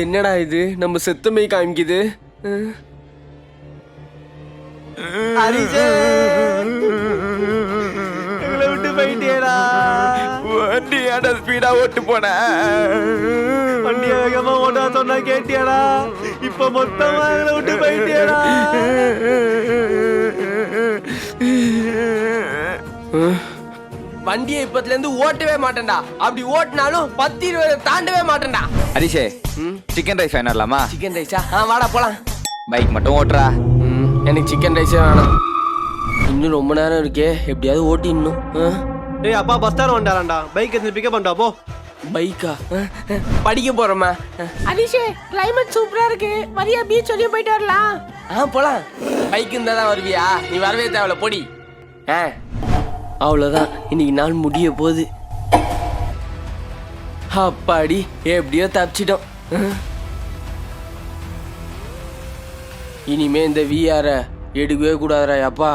என்னடா இது நம்ம செத்தமை காமிக்குது. எங்களை விட்டு போயிட்டேடா. வண்டி ஏடா ஸ்பீடா ஓட்டு போன. வண்டிய வேகமா ஓட்டா சொன்னா கேட்டியாடா? இப்ப மொத்தமா எங்களை விட்டு போயிட்டேடா. வண்டியை இப்பத்துல இருந்து ஓட்டவே மாட்டேன்டா. அப்படி ஓட்டினாலும் 10-20 தாண்டவே மாட்டேன்டா. ஹரிஷே, சிக்கன் ரைஸ் வாங்கிடலாமா? சிக்கன் ரைஸா? வாடா போலாம். பைக் மட்டும் ஓட்டுறா. எனக்கு சிக்கன் ரைஸே வேணாம். இன்னும் ரொம்ப நேரம் இருக்கே, எப்படியாவது ஓட்டிடணும். டேய் அப்பா பஸ் ஸ்டாண்ட் வந்துட்டாரான்டா. பைக் எடுத்து பிக்கப் பண்ணிட்டா போ. பைக்கா? படிக்க போறோமா? ஹரிஷே, கிளைமேட் சூப்பரா இருக்கு. வரியா பீச் வரையும் போயிட்டு வரலாம். போலாம். பைக் இருந்தா தான் வருவியா? நீ வரவே தேவையில்ல, பொடி. அவ்வளோதான், இன்னைக்கு நாள் முடிய போகுது. அப்பாடி, எப்படியோ தப்பிச்சிட்டோம். இனிமே இந்த விஆரை எடுக்கவே கூடாதுடா அப்பா.